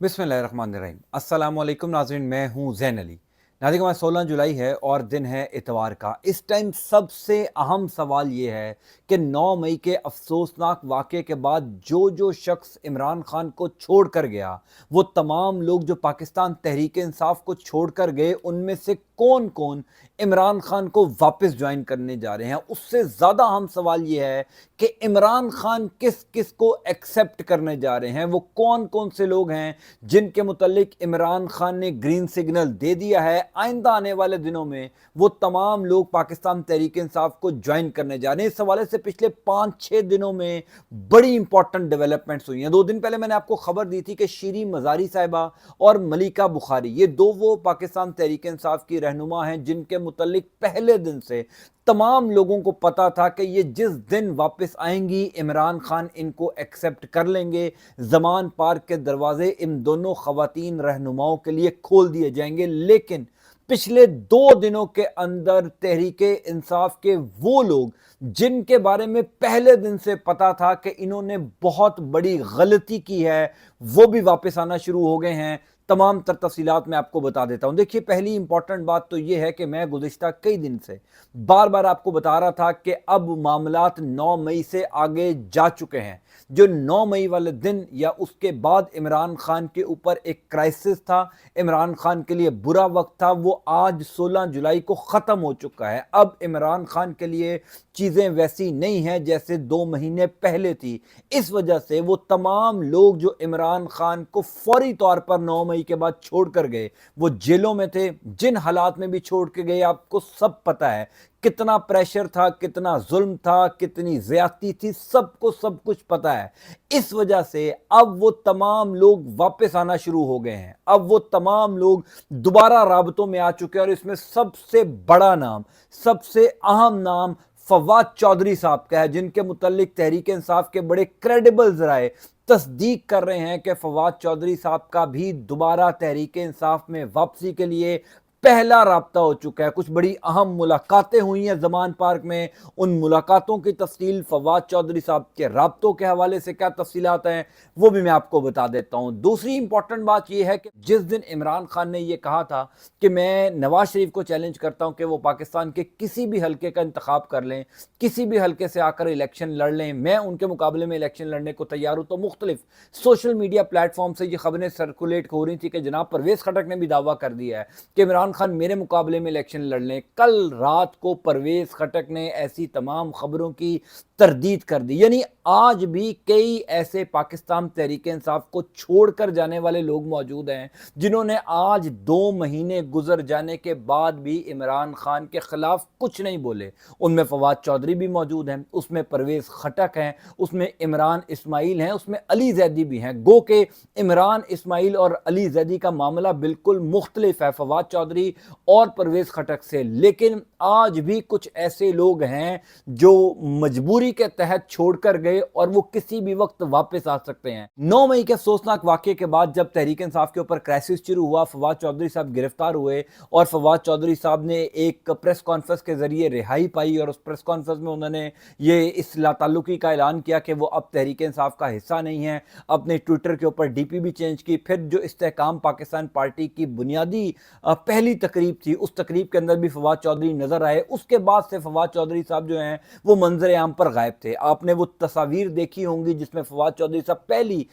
बिस्मिल्लाहिर्रहमानिर्रहीम। अस्सलामुअलैकुम नाज़रीन, मैं हूँ ज़ैन अली। नाज़रीन, आज 16 जुलाई है और दिन है इतवार का। इस टाइम सबसे अहम सवाल ये है कि 9 मई के अफसोसनाक वाक़े के बाद जो शख्स इमरान खान को छोड़ कर गया, वो तमाम लोग जो पाकिस्तान तहरीक इंसाफ को छोड़ कर गए, उनमें से कौन कौन इमरान खान को वापस ज्वाइन करने जा रहे हैं। उससे ज़्यादा अहम सवाल ये है कि इमरान खान किस किस को एक्सेप्ट करने जा रहे हैं। वो कौन कौन से लोग हैं जिनके मुतल्लिक इमरान खान ने ग्रीन सिग्नल दे दिया है। आइंदा आने वाले दिनों में वो तमाम लोग पाकिस्तान तहरीक इंसाफ को ज्वाइन करने जा रहे हैं। इस हवाले से पिछले 5-6 दिनों में बड़ी इंपॉर्टेंट डेवलपमेंट्स हुई हैं। 2 दिन पहले मैंने आपको खबर दी थी कि शीरी मजारी साहिबा और मलिका बुखारी, ये दो वो पाकिस्तान तहरीक इंसाफ की रहनुमा हैं जिनके मुतल्लिक पहले दिन से तमाम लोगों को पता था कि ये जिस दिन वापस आएंगी इमरान खान इनको एक्सेप्ट कर लेंगे। ज़मान पार्क के दरवाजे इन दोनों खवातीन रहनुमाओं के लिए खोल दिए जाएंगे। लेकिन पिछले 2 दिनों के अंदर तहरीके इंसाफ के वो लोग जिनके बारे में पहले दिन से पता था कि इन्होंने बहुत बड़ी गलती की है, वो भी वापस आना शुरू हो गए हैं। तमाम तर तफसीलात मैं आपको बता देता हूं। देखिए, पहली इंपॉर्टेंट बात तो यह है कि मैं गुज़िश्ता कई दिन से बार बार आपको बता रहा था कि अब मामलात 9 मई से आगे जा चुके हैं। जो 9 मई वाले दिन या उसके बाद इमरान खान के ऊपर एक क्राइसिस था, इमरान खान के लिए बुरा वक्त था, वो आज 16 जुलाई को ख़त्म हो चुका है। अब इमरान खान के लिए चीज़ें वैसी नहीं हैं जैसे 2 महीने पहले थी। इस वजह से वो तमाम लोग जो इमरान खान को फौरी तौर पर 9 मई के बाद छोड़ कर गए, वो जेलों में थे। जिन हालात में भी छोड़ के गए आपको सब पता है, कितना प्रेशर था, कितना जुल्म था, कितनी ज्यादती थी, सबको सब कुछ पता है। इस वजह से अब वो तमाम लोग वापस आना शुरू हो गए हैं। अब वो तमाम लोग दोबारा राबतों में आ चुके हैं और इसमें सबसे बड़ा नाम, सबसे अहम नाम फवाद चौधरी साहब का है, जिनके मुतल्लिक तहरीक इंसाफ के बड़े क्रेडिबल जराए तस्दीक कर रहे हैं कि फवाद चौधरी साहब का भी दोबारा तहरीक इंसाफ में वापसी के लिए पहला राब्ता हो चुका है। कुछ बड़ी अहम मुलाकातें हुई हैं ज़मान पार्क में। उन मुलाकातों की तफसील, फवाद चौधरी साहब के राब्तों के हवाले से क्या तफसीलात हैं, वो भी मैं आपको बता देता हूं। दूसरी इंपॉर्टेंट बात यह है कि जिस दिन इमरान खान ने यह कहा था कि मैं नवाज शरीफ को चैलेंज करता हूं कि वो पाकिस्तान के किसी भी हल्के का इंतखाब कर लें, किसी भी हल्के से आकर इलेक्शन लड़ लें, मैं उनके मुकाबले में इलेक्शन लड़ने को तैयार हूं, तो मुख्तलिफ सोशल मीडिया प्लेटफॉर्म से ये खबरें सर्कुलेट हो रही थी कि जनाब परवेज खटक ने भी दावा कर दिया है कि इमरान खान मेरे मुकाबले में इलेक्शन लड़ लें। कल रात को परवेज खटक ने ऐसी तमाम खबरों की तरदीद कर दी। यानी आज भी कई ऐसे पाकिस्तान तहरीक इंसाफ को छोड़कर जाने वाले लोग मौजूद हैं जिन्होंने आज 2 महीने गुजर जाने के बाद भी इमरान खान के खिलाफ कुछ नहीं बोले। उनमें फवाद चौधरी भी मौजूद हैं, उसमें परवेज खटक हैं, उसमें इमरान इस्माइल हैं, उसमें अली जैदी भी हैं। गो के इमरान इस्माइल और अली जैदी का मामला बिल्कुल मुख्तलिफ है फवाद चौधरी और परवेज खटक से। लेकिन आज भी कुछ ऐसे लोग हैं जो मजबूरी के तहत छोड़कर गए और वो किसी भी वक्त वापस आ सकते हैं। 9 मई के अफसोसनाक वाकये के बाद जब तहरीक इंसाफ के ऊपर क्राइसिस शुरू हुआ, फवाद चौधरी साहब गिरफ्तार हुए और फवाद चौधरी साहब ने एक प्रेस कॉन्फ्रेंस के जरिए रिहाई पाई और उस प्रेस कॉन्फ्रेंस में उन्होंने ये इस लाताल्लुकी का ऐलान किया कि वो अब तहरीक इंसाफ का हिस्सा नहीं है। अपने ट्विटर के ऊपर डीपी भी चेंज की। फिर जो इस्तेहकाम पाकिस्तान पार्टी की बुनियादी पहली तकरीब थी, उस तकरीब के अंदर भी फवाद चौधरी नजर आए। उसके बाद से फवाद चौधरी साहब जो हैं वो मंजर आम पर गायब थे। आपने वो तस्वीर देखी होंगी जिसमें फवाद चौधरी साहब पहली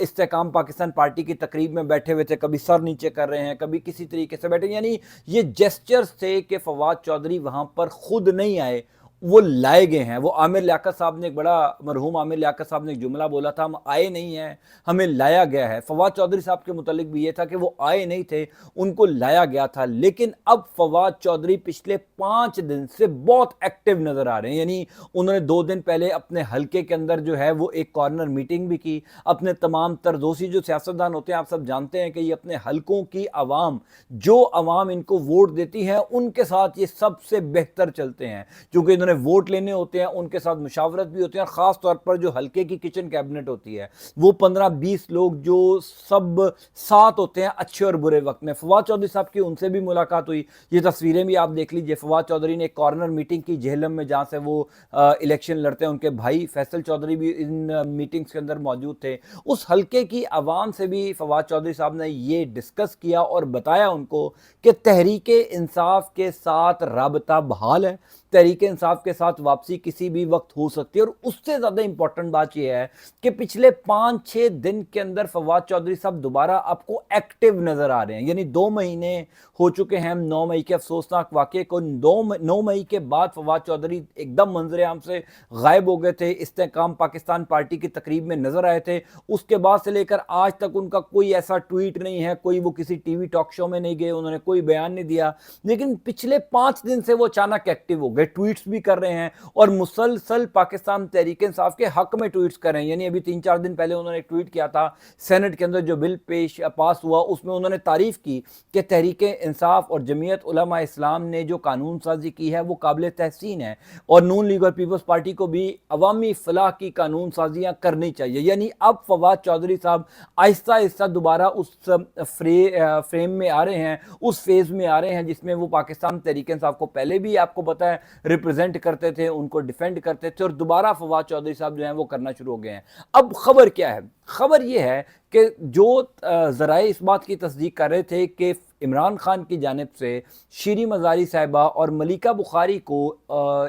इस्तेहकाम पाकिस्तान पार्टी की तकरीब में बैठे हुए थे, कभी सर नीचे कर रहे हैं, कभी किसी तरीके से बैठे। यानी ये जेस्चर्स थे कि फवाद चौधरी वहां पर खुद नहीं आए, वो लाए गए हैं। वो आमिर लियाकत साहब ने, एक बड़ा मरहूम आमिर लियाकत साहब ने एक जुमला बोला था, हम आए नहीं हैं, हमें लाया गया है। फवाद चौधरी साहब के मुतालिक भी ये था कि वो आए नहीं थे, उनको लाया गया था। लेकिन अब फवाद चौधरी पिछले 5 दिन से बहुत एक्टिव नजर आ रहे हैं। यानी उन्होंने 2 दिन पहले अपने हल्के के अंदर जो है वो एक कॉर्नर मीटिंग भी की। अपने तमाम तरदोसी जो सियासतदान होते हैं, आप सब जानते हैं कि ये अपने हल्कों की आवाम, जो आवाम इनको वोट देती है, उनके साथ ये सबसे बेहतर चलते हैं। क्योंकि इन्होंने उन्होंने वोट लेने होते हैं, उनके साथ मुशावरत भी होती है, और ख़ास तौर पर जो हल्के की किचन कैबिनेट होती है वो 15-20 लोग जो सब साथ होते हैं अच्छे और बुरे वक्त में। फवाद चौधरी साहब की उनसे भी मुलाकात हुई, ये तस्वीरें भी आप देख लीजिए। फवाद चौधरी ने एक कॉर्नर मीटिंग की झेलम में, जहाँ से वो इलेक्शन लड़ते हैं। उनके भाई फैसल चौधरी भी इन मीटिंग्स के अंदर मौजूद थे। उस हल्के की आवाम से भी फवाद चौधरी साहब ने ये डिस्कस किया और बताया उनको कि तहरीके इंसाफ के साथ राबता बहाल है, तहरीके इंसाफ के साथ वापसी किसी भी वक्त हो सकती है। और उससे ज़्यादा इंपॉर्टेंट बात यह है कि पिछले 5-6 दिन के अंदर फवाद चौधरी साहब दोबारा आपको एक्टिव नजर आ रहे हैं। यानी 2 महीने हो चुके हैं 9 मई के अफसोसनाक वाक़े को। 9 मई के बाद फवाद चौधरी एकदम मंजर आम से गायब हो गए थे। इस्तेकाम पाकिस्तान पार्टी की तकरीब में नजर आए थे, उसके बाद से लेकर आज तक उनका कोई ऐसा ट्वीट नहीं है, कोई वो किसी टीवी टॉक शो में नहीं गए, उन्होंने कोई बयान नहीं दिया। लेकिन पिछले 5 दिन से वो अचानक एक्टिव हो गए, ट्वीट्स भी कर रहे हैं और मुसलसल पाकिस्तान तहरीक इंसाफ के हक में ट्वीट्स कर रहे हैं। यानी अभी 3-4 दिन पहले उन्होंने एक ट्वीट किया था, सेनेट के अंदर जो बिल पास हुआ उसमें उन्होंने तारीफ की कि तहरीक इंसाफ और जमीयत उलमा इस्लाम ने जो कानून साजी की है वो काबिल तहसीन है, और नून लीग और पीपल्स पार्टी को भी अवामी फलाह की कानून साजियाँ करनी चाहिए। यानी अब फवाद चौधरी साहब आहिस्ता आहिस्ता दोबारा उस फ्रेम में आ रहे हैं, उस फेज में आ रहे हैं जिसमें वो पाकिस्तान तहरीक इंसाफ को पहले भी आपको पता है रिप्रेजेंट करते थे, उनको डिफेंड करते थे, और दोबारा फवाद चौधरी साहब जो हैं वो करना शुरू हो गए हैं। अब खबर क्या है? खबर ये है कि जो ज़राए इस बात की तस्दीक कर रहे थे कि इमरान खान की जानिब से शीरी मज़ारी साहिबा और मलिका बुखारी को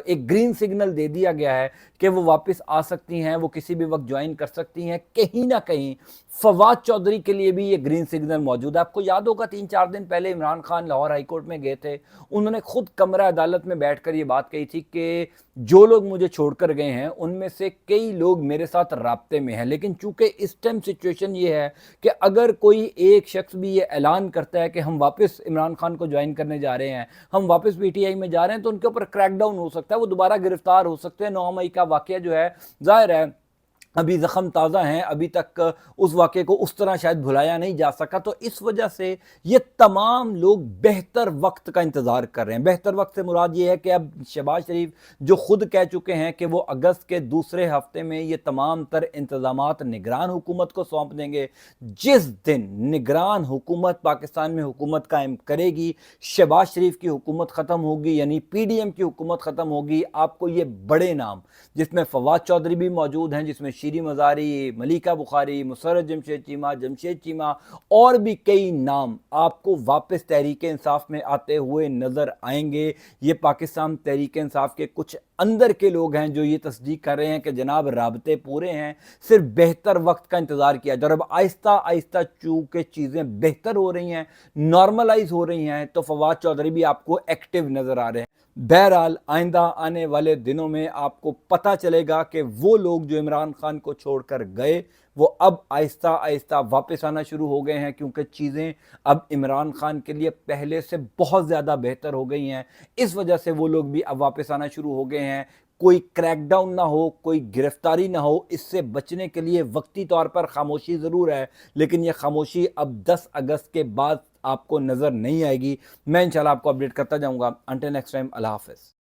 एक ग्रीन सिग्नल दे दिया गया है कि वो वापस आ सकती हैं, वो किसी भी वक्त ज्वाइन कर सकती हैं। कहीं ना कहीं फवाद चौधरी के लिए भी ये ग्रीन सिग्नल मौजूद है। आपको याद होगा 3-4 दिन पहले इमरान खान लाहौर हाई कोर्ट में गए थे, उन्होंने खुद कमरा अदालत में बैठकर ये बात कही थी कि जो लोग मुझे छोड़कर गए हैं उनमें से कई लोग मेरे साथ राब्ते में हैं, लेकिन चूंकि इस टाइम सिचुएशन ये है कि अगर कोई एक शख्स भी ये ऐलान करता है कि हम वापस इमरान खान को ज्वाइन करने जा रहे हैं, हम वापस पीटीआई में जा रहे हैं, तो उनके ऊपर क्रैकडाउन हो सकता है, वो दोबारा गिरफ्तार हो सकते हैं। 9 मई का वाकया जो है, जाहिर है अभी ज़ख्म ताज़ा हैं, अभी तक उस वाक़े को उस तरह शायद भुलाया नहीं जा सका। तो इस वजह से ये तमाम लोग बेहतर वक्त का इंतज़ार कर रहे हैं। बेहतर वक्त से मुराद ये है कि अब शहबाज शरीफ जो खुद कह चुके हैं कि वो अगस्त के दूसरे हफ्ते में ये तमाम तर इंतज़ामात निगरान हुकूमत को सौंप देंगे। जिस दिन निगरान हुकूमत पाकिस्तान में हुकूमत कायम करेगी, शहबाज शरीफ की हुकूमत ख़त्म होगी, यानी PDM की हुकूमत ख़त्म होगी, आपको ये बड़े नाम जिसमें फवाद चौधरी भी मौजूद हैं, जिसमें शीरी मज़ारी, मलिका बुखारी, मुसर्रत जमशेद चीमा और भी कई नाम आपको वापस तहरीक इंसाफ में आते हुए नजर आएंगे। ये पाकिस्तान तहरीक इंसाफ के कुछ अंदर के लोग हैं जो ये तस्दीक कर रहे हैं कि जनाब राबते पूरे हैं, सिर्फ बेहतर वक्त का इंतजार किया जाए। और अब आहिस्ता आहिस्ता चूंकि चीज़ें बेहतर हो रही हैं, नॉर्मलाइज हो रही हैं, तो फवाद चौधरी भी आपको एक्टिव नजर आ रहे हैं। बहरहाल आइंदा आने वाले दिनों में आपको पता चलेगा कि वो लोग जो इमरान खान को छोड़कर गए वो अब आहिस्ता आहिस्ता वापस आना शुरू हो गए हैं, क्योंकि चीज़ें अब इमरान खान के लिए पहले से बहुत ज़्यादा बेहतर हो गई हैं। इस वजह से वो लोग भी अब वापस आना शुरू हो गए हैं। कोई क्रैकडाउन ना हो, कोई गिरफ्तारी ना हो, इससे बचने के लिए वक्ती तौर पर खामोशी ज़रूर है, लेकिन ये खामोशी अब 10 अगस्त के बाद आपको नज़र नहीं आएगी। मैं इंशाल्लाह आपको अपडेट करता जाऊँगा। अंटिल नेक्स्ट टाइम, अल्लाह हाफ़िज़।